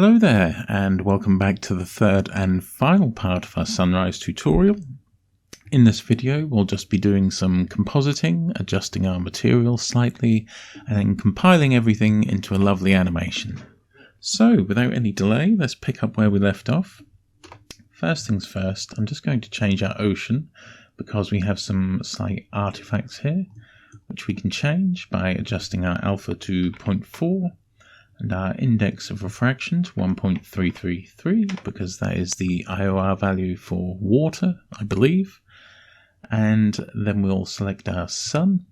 Hello there, and welcome back to the third and final part of our sunrise tutorial. In this video we'll just be doing some compositing, adjusting our material slightly, and then compiling everything into a lovely animation. So without any delay, let's pick up where we left off. First things first, I'm just going to change our ocean because we have some slight artifacts here which we can change by adjusting our alpha to 0.4 and our index of refraction to 1.333 because that is the IOR value for water, I believe. And then we'll select our sun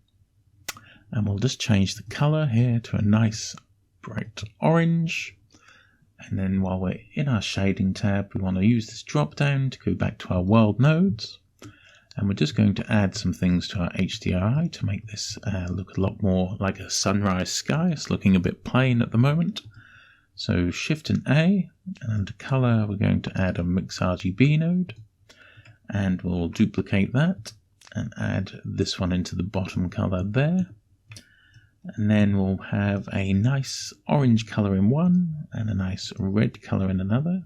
and we'll just change the color here to a nice bright orange. And then while we're in our shading tab, we want to use this drop down to go back to our world nodes. And we're just going to add some things to our HDRI to make this look a lot more like a sunrise sky. It's looking a bit plain at the moment. So Shift and A, and under color we're going to add a Mix RGB node. And we'll duplicate that and add this one into the bottom color there. And then we'll have a nice orange color in one and a nice red color in another.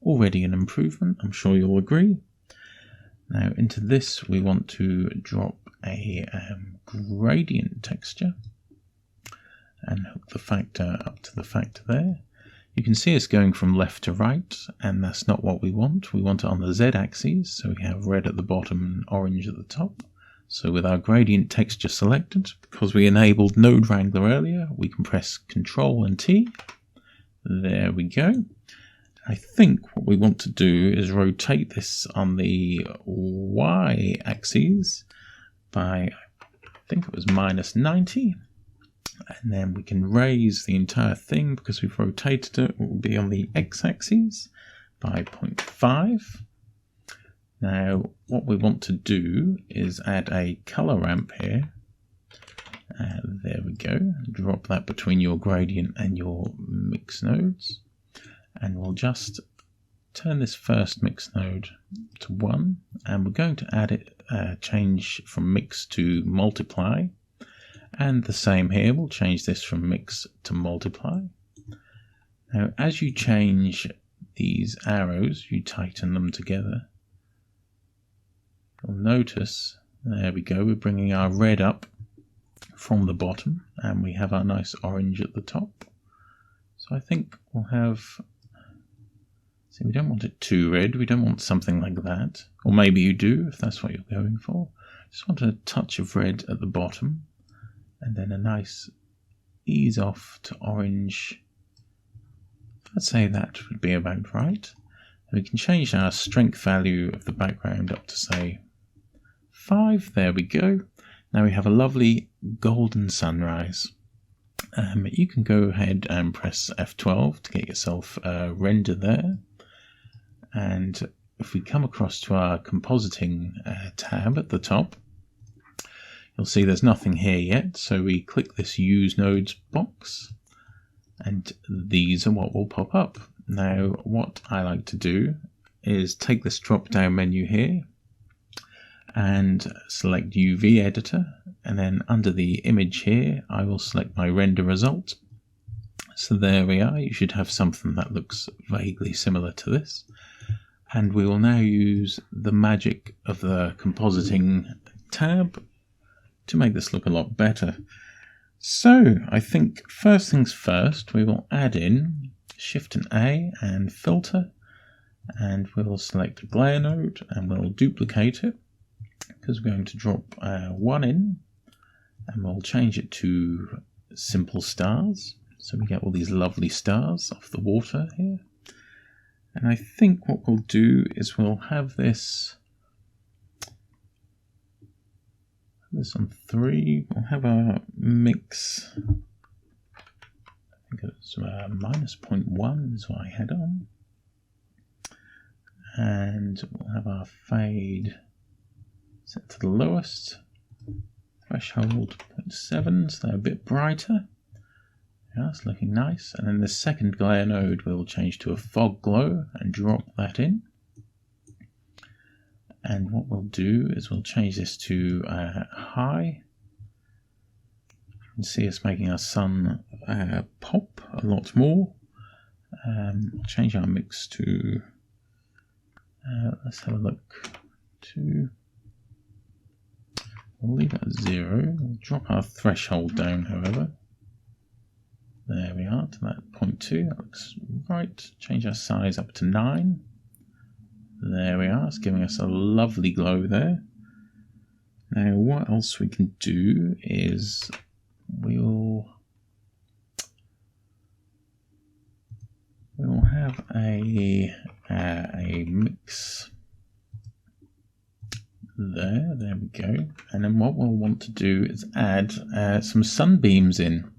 Already an improvement, I'm sure you'll agree. Now into this we want to drop a gradient texture and hook the factor up to the factor there. You can see it's going from left to right, and that's not what we want. We want it on the Z-axis, so we have red at the bottom and orange at the top. So with our gradient texture selected, because we enabled Node Wrangler earlier, we can press Ctrl and T. There we go. I think what we want to do is rotate this on the Y-axis by, I think it was -90. And then we can raise the entire thing because we've rotated it. It will be on the X-axis by 0.5. Now, what we want to do is add a color ramp here. There we go. Drop that between your gradient and your mix nodes. And we'll just turn this first mix node to 1. And we're going to add it, change from mix to multiply. And the same here, we'll change this from mix to multiply. Now, as you change these arrows, you tighten them together. You'll notice, there we go, we're bringing our red up from the bottom, and we have our nice orange at the top. So I think we'll have, see, we don't want it too red, we don't want something like that. Or maybe you do, if that's what you're going for. Just want a touch of red at the bottom. And then a nice ease off to orange. I'd say that would be about right. And we can change our strength value of the background up to, say, 5. There we go. Now we have a lovely golden sunrise. You can go ahead and press F12 to get yourself a render there. And if we come across to our compositing tab at the top, you'll see there's nothing here yet, so we click this Use Nodes box, and these are what will pop up. Now, what I like to do is take this drop-down menu here and select UV Editor, and then under the image here, I will select my render result. So there we are, you should have something that looks vaguely similar to this. And we will now use the magic of the compositing tab to make this look a lot better. So I think first things first, we will add in Shift and A and filter, and we'll select a glare node and we'll duplicate it because we're going to drop one in, and we'll change it to simple stars. So we get all these lovely stars off the water here. And I think what we'll do is we'll have this on 3, we'll have our mix, I think it's -0.1 is what I had on, and we'll have our fade set to the lowest, threshold 0.7, so they're a bit brighter. Yeah, it's looking nice. And then the second glare node we'll change to a fog glow and drop that in. And what we'll do is we'll change this to high. You can see us making our sun pop a lot more. Change our mix to, let's have a look, we'll leave it at 0. We'll drop our threshold down, however. There we are, to that 0.2, that looks right. Change our size up to 9. There we are, it's giving us a lovely glow there. Now what else we can do is we'll have a mix there we go. And then what we'll want to do is add some sunbeams in.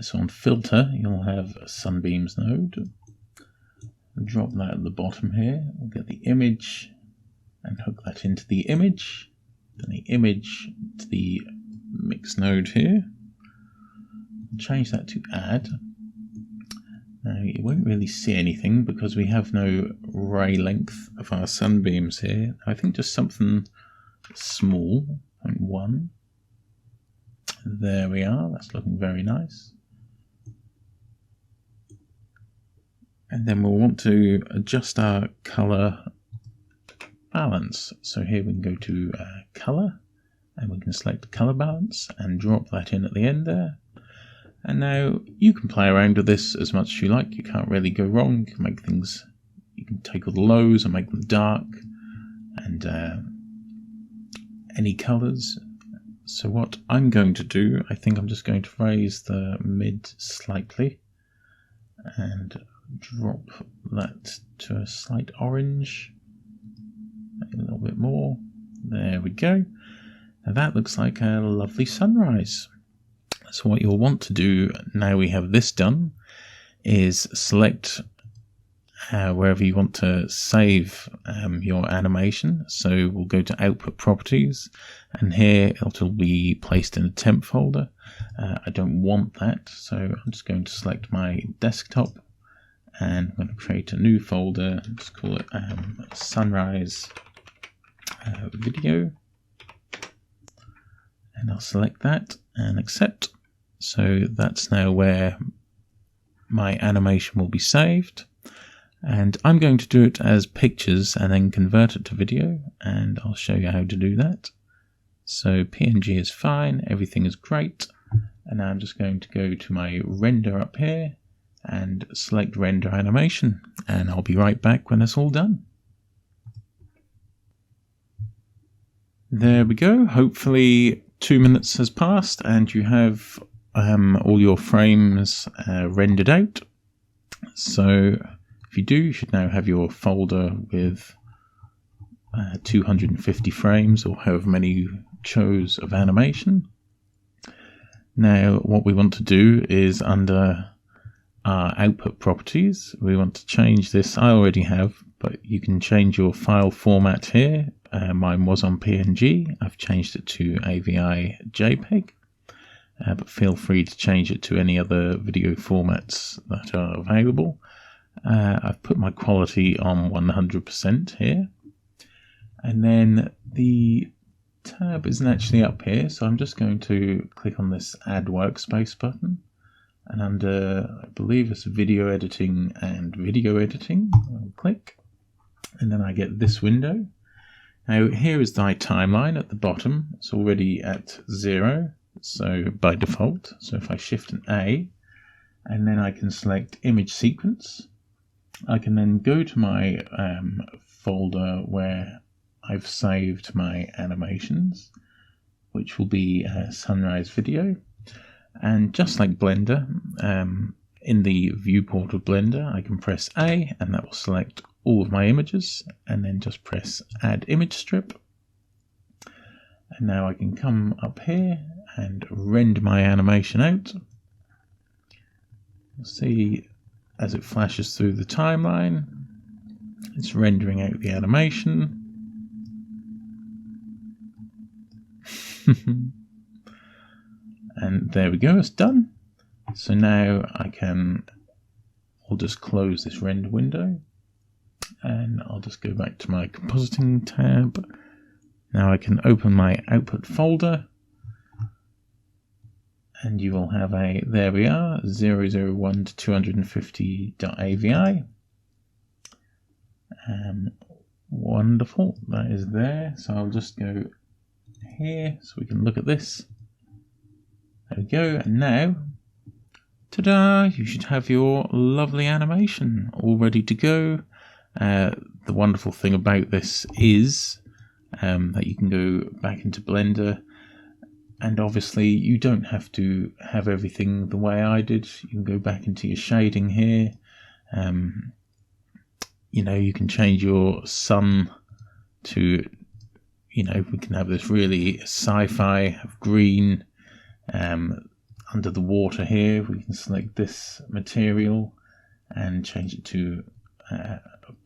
So on filter, you'll have a sunbeams node. Drop that at the bottom here. We'll get the image and hook that into the image. Then the image to the mix node here. Change that to add. Now you won't really see anything because we have no ray length of our sunbeams here. I think just something small, 0.1. There we are, that's looking very nice. And then we'll want to adjust our color balance. So here we can go to color and we can select color balance and drop that in at the end there. And now you can play around with this as much as you like. You can't really go wrong. You can make things, you can take all the lows and make them dark and any colors. So what I'm going to do, I think I'm just going to raise the mid slightly and drop that to a slight orange, a little bit more. There we go. Now that looks like a lovely sunrise. So what you'll want to do now we have this done is select wherever you want to save your animation. So we'll go to output properties and here it'll be placed in a temp folder. I don't want that, so I'm just going to select my desktop and I'm going to create a new folder. Just call it sunrise video, and I'll select that and accept. So that's now where my animation will be saved, and I'm going to do it as pictures and then convert it to video, and I'll show you how to do that. So PNG is fine, everything is great, and now I'm just going to go to my render up here and select render animation, and I'll be right back when it's all done. There we go, hopefully 2 minutes has passed and you have all your frames rendered out. So if you do, you should now have your folder with 250 frames or however many you chose of animation. Now what we want to do is under our output properties, we want to change this. I already have, but you can change your file format here. Mine was on PNG, I've changed it to AVI JPEG. But feel free to change it to any other video formats that are available. I've put my quality on 100% here. And then the tab isn't actually up here, so I'm just going to click on this Add Workspace button. And under, I believe it's video editing and video editing, I'll click. And then I get this window. Now here is my timeline at the bottom. It's already at 0. So by default, so if I shift an A and then I can select image sequence, I can then go to my folder where I've saved my animations, which will be sunrise video. And just like Blender, in the viewport of Blender, I can press A and that will select all of my images, and then just press add image strip. And now I can come up here and render my animation out. You'll see as it flashes through the timeline, it's rendering out the animation. And there we go, it's done. So now I'll just close this render window and I'll just go back to my compositing tab. Now I can open my output folder and you will have there we are, 001 to 250.avi. Wonderful, that is there. So I'll just go here so we can look at this. There we go, and now, ta-da, you should have your lovely animation all ready to go. The wonderful thing about this is that you can go back into Blender, and obviously you don't have to have everything the way I did. You can go back into your shading here. You can change your sun to, we can have this really sci-fi, have green. Under the water here, we can select this material and change it to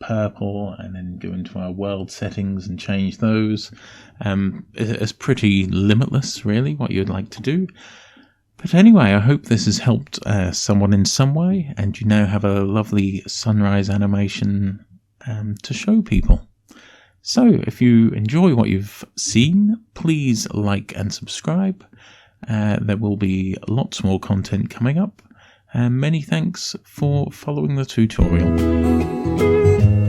purple, and then go into our world settings and change those. It's pretty limitless, really, what you'd like to do. But anyway, I hope this has helped someone in some way, and you now have a lovely sunrise animation to show people. So if you enjoy what you've seen, please like and subscribe. There will be lots more content coming up. Many thanks for following the tutorial.